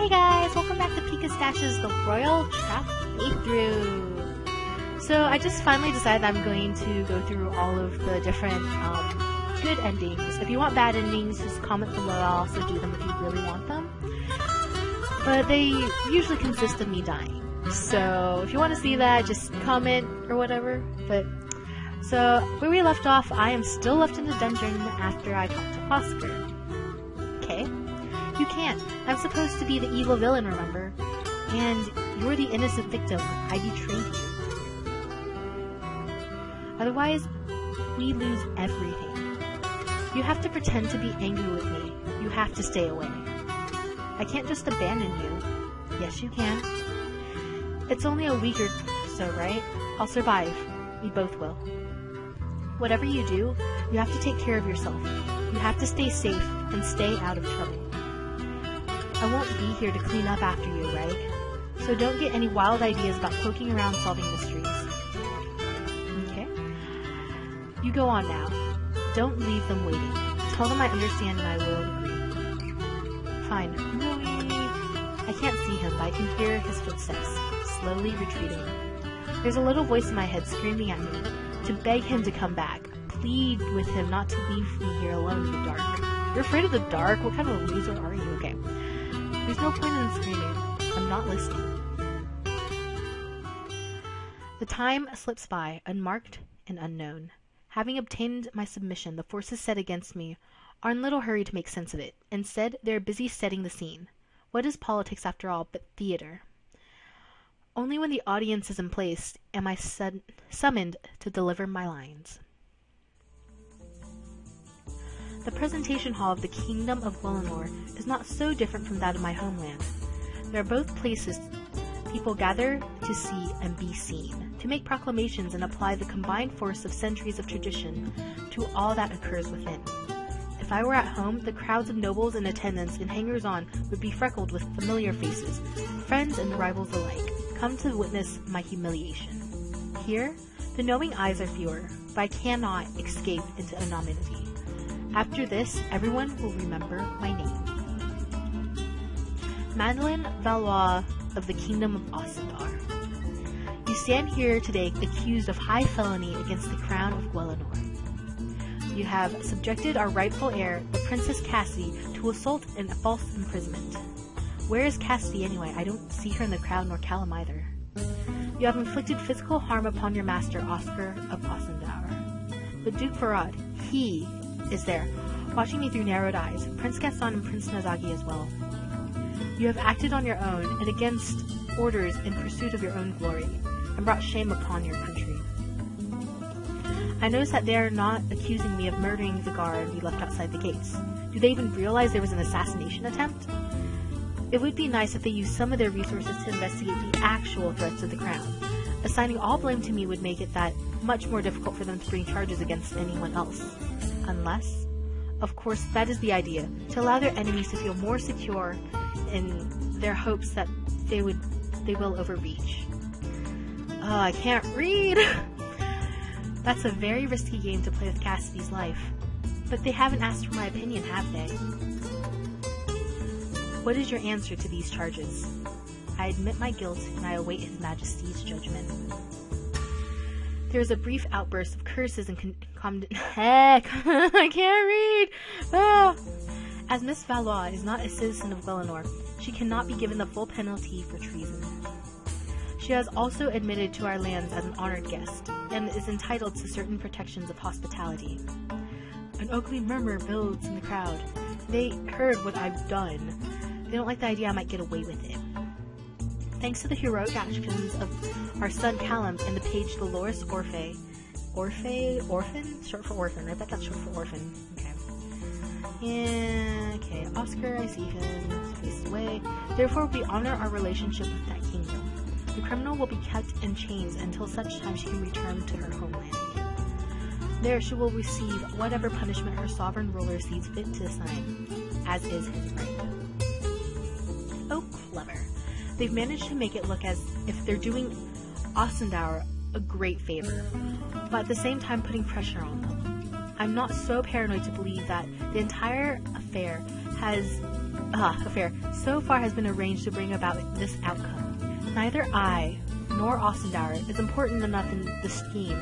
Hey guys, welcome back to Pikastache's The Royal Trap Playthrough. So I just finally decided I'm going to go through all of the different good endings. If you want bad endings, just comment below. I'll also do them if you really want them. But they usually consist of me dying. So if you want to see that, just comment or whatever. So where we left off, I am still left in the dungeon after I talked to Oscar. Okay. You can't. I'm supposed to be the evil villain, remember? And you're the innocent victim. I betrayed you. Otherwise, we lose everything. You have to pretend to be angry with me. You have to stay away. I can't just abandon you. Yes, you can. It's only a week or so, right? I'll survive. We both will. Whatever you do, you have to take care of yourself. You have to stay safe and stay out of trouble. I won't be here to clean up after you, right? So don't get any wild ideas about poking around solving mysteries. Okay? You go on now. Don't leave them waiting. Tell them I understand and I will agree. Fine. I can't see him, but I can hear his footsteps, slowly retreating. There's a little voice in my head screaming at me to beg him to come back. Plead with him not to leave me here alone in the dark. You're afraid of the dark? What kind of a loser are you? Okay. There's no point in screaming. I'm not listening. The time slips by, unmarked and unknown. Having obtained my submission, the forces set against me are in little hurry to make sense of it. Instead, they are busy setting the scene. What is politics, after all, but theater? Only when the audience is in place am I summoned to deliver my lines. The presentation hall of the Kingdom of Gwelinor is not so different from that of my homeland. They are both places people gather to see and be seen, to make proclamations and apply the combined force of centuries of tradition to all that occurs within. If I were at home, the crowds of nobles in attendance and hangers-on would be freckled with familiar faces, friends and rivals alike, come to witness my humiliation. Here, the knowing eyes are fewer, but I cannot escape into anonymity. After this, everyone will remember my name. Madeline Valois of the Kingdom of Osendar. You stand here today accused of high felony against the crown of Gwelinor. You have subjected our rightful heir, the Princess Cassie, to assault and false imprisonment. Where is Cassie anyway? I don't see her in the crowd, nor Callum either. You have inflicted physical harm upon your master, Oscar of Osendar. But Duke Farad, he is there, watching me through narrowed eyes, Prince Gaston and Prince Nazagi as well. You have acted on your own and against orders in pursuit of your own glory, and brought shame upon your country. I notice that they are not accusing me of murdering the guard we left outside the gates. Do they even realize there was an assassination attempt? It would be nice if they used some of their resources to investigate the actual threats of the crown. Assigning all blame to me would make it that much more difficult for them to bring charges against anyone else. Unless, of course, that is the idea, to allow their enemies to feel more secure in their hopes that they will overreach. Oh, I can't read! That's a very risky game to play with Cassidy's life. But they haven't asked for my opinion, have they? What is your answer to these charges? I admit my guilt and I await His Majesty's judgment. There is a brief outburst of curses and heck, I can't read! Ah. As Miss Valois is not a citizen of Gwelinor, she cannot be given the full penalty for treason. She has also admitted to our lands as an honored guest, and is entitled to certain protections of hospitality. An ugly murmur builds in the crowd. They heard what I've done. They don't like the idea I might get away with it. Thanks to the heroic actions of our son Callum and the page Dolores Orphe. Orphan? Short for orphan. I bet that's short for orphan. Okay. Yeah, okay. Oscar, I see him. Face away. Therefore, we honor our relationship with that kingdom. The criminal will be kept in chains until such time she can return to her homeland. There she will receive whatever punishment her sovereign ruler sees fit to assign, as is his right. Oh, clever. They've managed to make it look as if they're doing Osendar a great favor, but at the same time putting pressure on them. I'm not so paranoid to believe that the entire affair has affair so far has been arranged to bring about this outcome. Neither I nor Ostendower is important enough in the scheme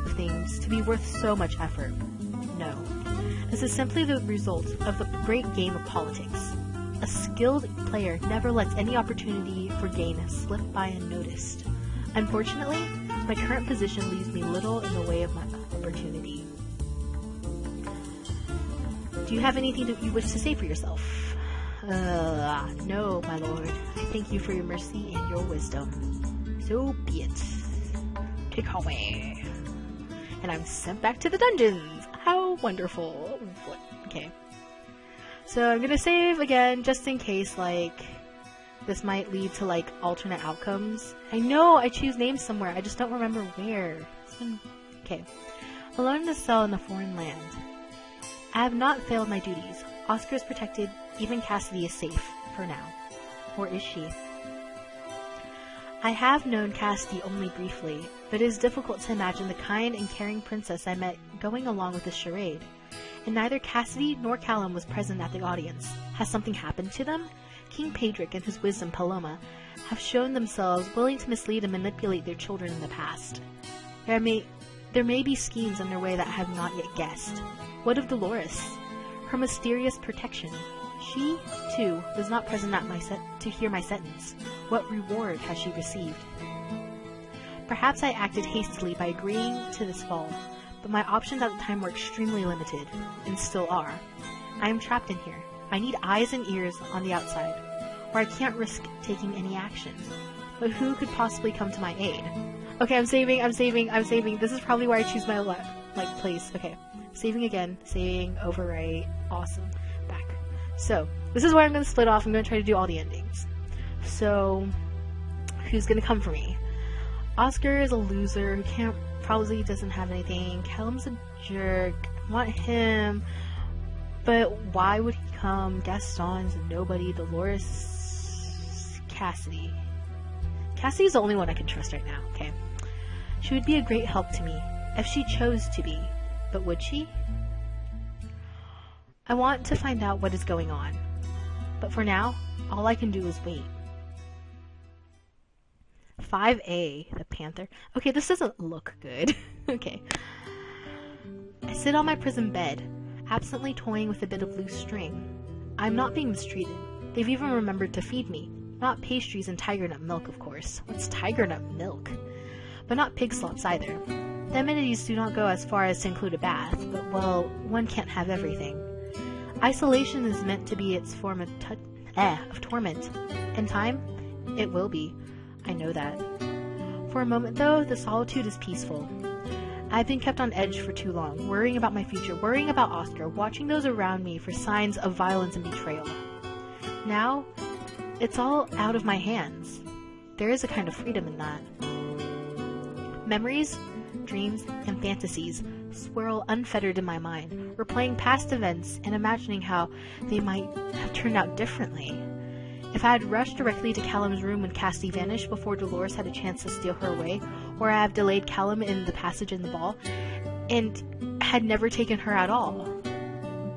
of things to be worth so much effort. No. This is simply the result of the great game of politics. A skilled player never lets any opportunity for gain slip by unnoticed. Unfortunately, my current position leaves me little in the way of my opportunity. Do you have anything that you wish to say for yourself? No, my lord. I thank you for your mercy and your wisdom. So be it. Take away. And I'm sent back to the dungeons. How wonderful. Okay. So I'm gonna save again, just in case, like, this might lead to, like, alternate outcomes. I know I choose names somewhere, I just don't remember where. Okay. Alone in a cell in a foreign land. I have not failed my duties. Oscar is protected, even Cassidy is safe, for now. Or is she? I have known Cassidy only briefly, but it is difficult to imagine the kind and caring princess I met going along with this charade. And neither Cassidy nor Callum was present at the audience. Has something happened to them? King Pedric and his wisdom Paloma have shown themselves willing to mislead and manipulate their children in the past. There may be schemes underway that I have not yet guessed. What of Dolores? Her mysterious protection. She, too, was not present at to hear my sentence. What reward has she received? Perhaps I acted hastily by agreeing to this fall, but my options at the time were extremely limited, and still are. I am trapped in here. I need eyes and ears on the outside, or I can't risk taking any action. But who could possibly come to my aid? Okay, I'm saving. This is probably where I choose my place. Okay, saving again, saving, overwrite, awesome, back. So, this is where I'm going to split off. I'm going to try to do all the endings. So, who's going to come for me? Oscar is a loser who probably doesn't have anything. Callum's a jerk. I want him. But why would he come? Gaston's nobody. Dolores. Cassidy. Cassidy's the only one I can trust right now. Okay. She would be a great help to me, if she chose to be. But would she? I want to find out what is going on. But for now, all I can do is wait. 5A, the Panther. Okay, this doesn't look good. Okay. I sit on my prison bed, absently toying with a bit of loose string. I'm not being mistreated. They've even remembered to feed me. Not pastries and tiger nut milk, of course. What's tiger nut milk? But not pig slops either. The amenities do not go as far as to include a bath, but, well, one can't have everything. Isolation is meant to be its form of torment. In time, it will be. I know that. For a moment, though, the solitude is peaceful. I've been kept on edge for too long, worrying about my future, worrying about Oscar, watching those around me for signs of violence and betrayal. Now, it's all out of my hands. There is a kind of freedom in that. Memories, dreams, and fantasies swirl unfettered in my mind, replaying past events and imagining how they might have turned out differently. If I had rushed directly to Callum's room when Cassidy vanished before Dolores had a chance to steal her away, or I have delayed Callum in the passage in the ball, and had never taken her at all.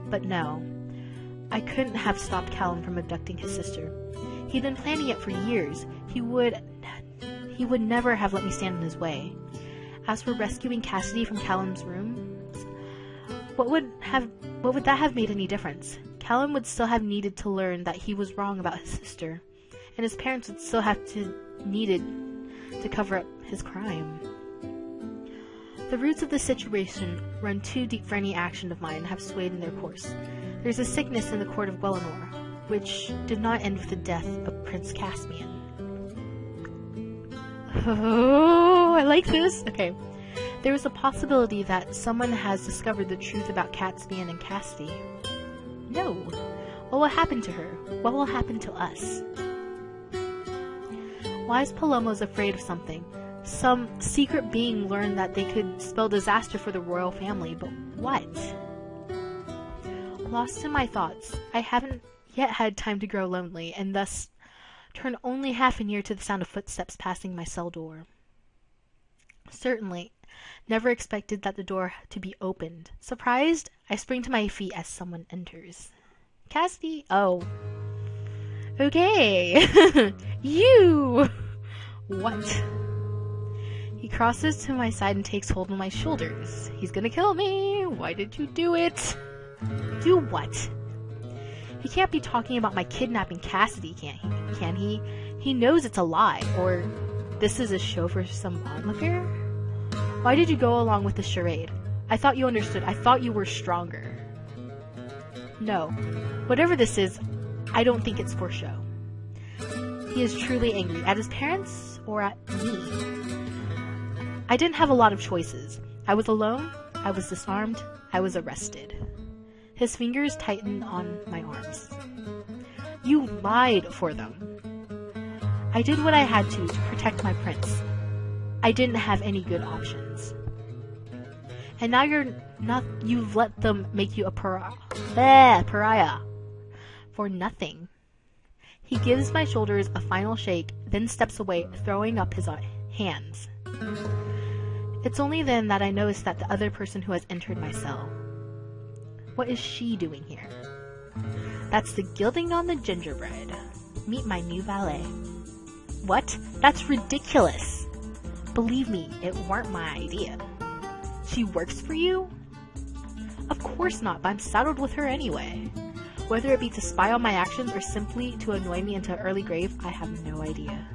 But no, I couldn't have stopped Callum from abducting his sister. He'd been planning it for years. He would never have let me stand in his way. As for rescuing Cassidy from Callum's room, what would that have made any difference? Callum would still have needed to learn that he was wrong about his sister, and his parents would still have needed to cover up his crime. The roots of this situation run too deep for any action of mine and have swayed in their course. There's a sickness in the court of Guelenor, which did not end with the death of Prince Caspian. Oh, I like this! Okay. There is a possibility that someone has discovered the truth about Caspian and Cassidy. No. What will happen to her? What will happen to us? Wise Paloma's afraid of something. Some secret being learned that they could spell disaster for the royal family, but what? Lost in my thoughts, I haven't yet had time to grow lonely, and thus turn only half an ear to the sound of footsteps passing my cell door. Certainly, never expected that the door to be opened. Surprised, I spring to my feet as someone enters. Cassidy? Oh. Okay. You! What? He crosses to my side and takes hold of my shoulders. He's gonna kill me. Why did you do it? Do what? He can't be talking about my kidnapping Cassidy, can he? He knows it's a lie, or this is a show for some onlooker? Why did you go along with the charade? I thought you understood. I thought you were stronger. No. Whatever this is, I don't think it's for show. He is truly angry. At his parents or at me? I didn't have a lot of choices. I was alone, I was disarmed, I was arrested. His fingers tightened on my arms. You lied for them. I did what I had to protect my prince. I didn't have any good options. And now you've let them make you a pariah. For nothing. He gives my shoulders a final shake, then steps away, throwing up his hands. It's only then that I notice that the other person who has entered my cell. What is she doing here? That's the gilding on the gingerbread. Meet my new valet. What? That's ridiculous. Believe me, it weren't my idea. She works for you? Of course not, but I'm saddled with her anyway. Whether it be to spy on my actions or simply to annoy me into an early grave, I have no idea.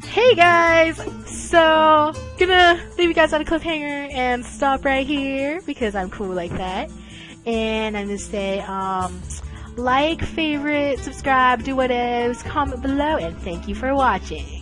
Hey guys! So, gonna leave you guys on a cliffhanger and stop right here because I'm cool like that. And I'm gonna say, like, favorite, subscribe, do whatever, comment below, and thank you for watching.